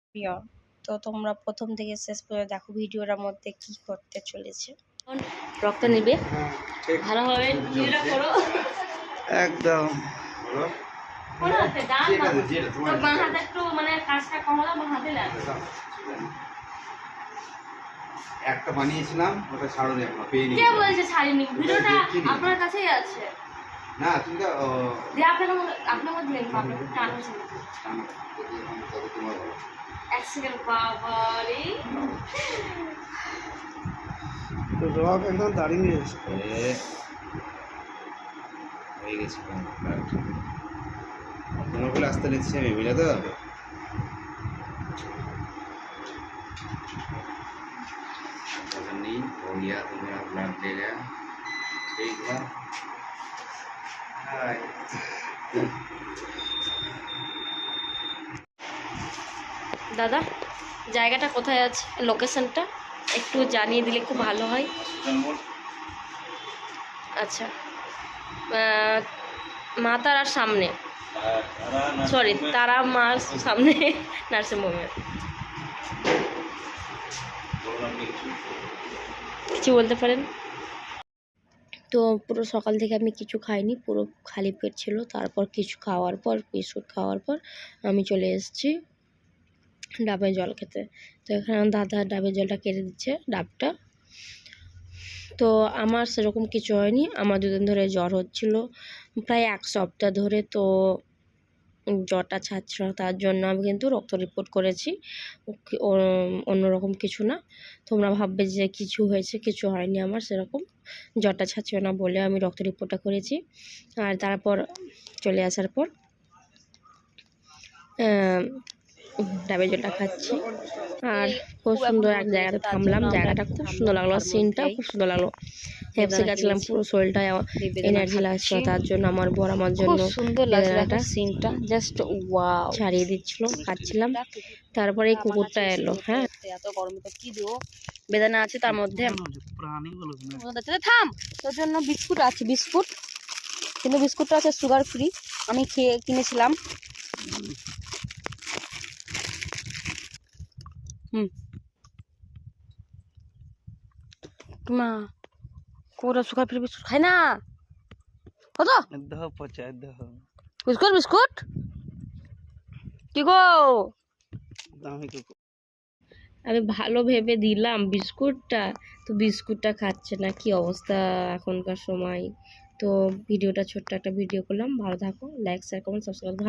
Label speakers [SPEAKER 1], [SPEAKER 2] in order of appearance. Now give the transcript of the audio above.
[SPEAKER 1] প্রিয়। তো তোমরা প্রথম থেকে শেষ পর্যন্ত দেখো ভিডিওটার মধ্যে কি করতে চলেছে। রক্ত নেবে ভালোভাবে ভিডিওটা করো
[SPEAKER 2] একদম একটা বানিয়েছিলাম ওটা ছাড়ুনি এখনো পেইনি
[SPEAKER 1] কে বলেছে ছাড়িনি ভিডিওটা আপনার কাছেই আছে
[SPEAKER 2] না তুমি তো
[SPEAKER 1] যে আপনার মধ্যে লিংক পাবেন টান হচ্ছে
[SPEAKER 2] তোমার বলো
[SPEAKER 1] এক সেকেন্ড বাবারে
[SPEAKER 2] রক একদম দাঁড়িয়ে গেছে হয়ে গেছে তোমার বলে আসতে নিচ্ছি আমি বুঝলে তো नहीं हो गया तो मेरा ब्लड ले गया ठीक है
[SPEAKER 1] দাদা জায়গাটা কোথায় আছে লোকেশনটা একটু জানিয়ে দিলে খুব ভালো হয় আচ্ছা মা তারার সামনে সরি তারা মার সামনে নার্সিং হোমের কিছু বলতে পারেন তো পুরো সকাল থেকে আমি কিছু খাইনি পুরো খালি পেট ছিল তারপর কিছু খাওয়ার পর বিস্কুট খাওয়ার পর আমি চলে এসেছি ডাবের জল খেতে তো এখানে দাদা ডাবের জলটা কেটে দিচ্ছে ডাবটা তো আমার সেরকম কিছু হয়নি আমার দুদিন ধরে জ্বর হচ্ছিল প্রায় এক সপ্তাহ ধরে তো জ্বরটা ছাড়ছিল তার জন্য আমি কিন্তু রক্ত রিপোর্ট করেছি অন্যরকম কিছু না তোমরা ভাববে যে কিছু হয়েছে কিছু হয়নি আমার সেরকম জ্বরটা ছাড়ছিল না বলে আমি রক্ত রিপোর্টটা করেছি আর তারপর চলে আসার পর ডাবের জলটা খাচ্ছি আর খুব সুন্দর এক জায়গাতে থামলাম জায়গাটা খুব সুন্দর লাগলো সিনটা খুব সুন্দর লাগলো হেপসে গেছিলাম পুরো শরীরটা এনার্জি লাগছিল তার জন্য আমার বর আমার জন্য সুন্দর লাগলো সিনটা জাস্ট ওয়াও ছাড়িয়ে দিচ্ছিল খাচ্ছিলাম তারপরে এই কুকুরটা এলো হ্যাঁ এত গরমে তো কি দেবো বেদানা আছে তার মধ্যে থাম তোর জন্য বিস্কুট আছে বিস্কুট কিন্তু বিস্কুটটা আছে সুগার ফ্রি আমি কিনেছিলাম মা কোরা সুগার ফ্রি বিস্কুট খাই না কত বিস্কুট বিস্কুট কি গো আমি ভালো ভেবে দিলাম বিস্কুটটা তো বিস্কুটটা খাচ্ছে না কি অবস্থা এখনকার সময় তো ভিডিওটা ছোট্ট একটা ভিডিও করলাম ভালো থাকো লাইক শেয়ার কমেন্ট সাবস্ক্রাইব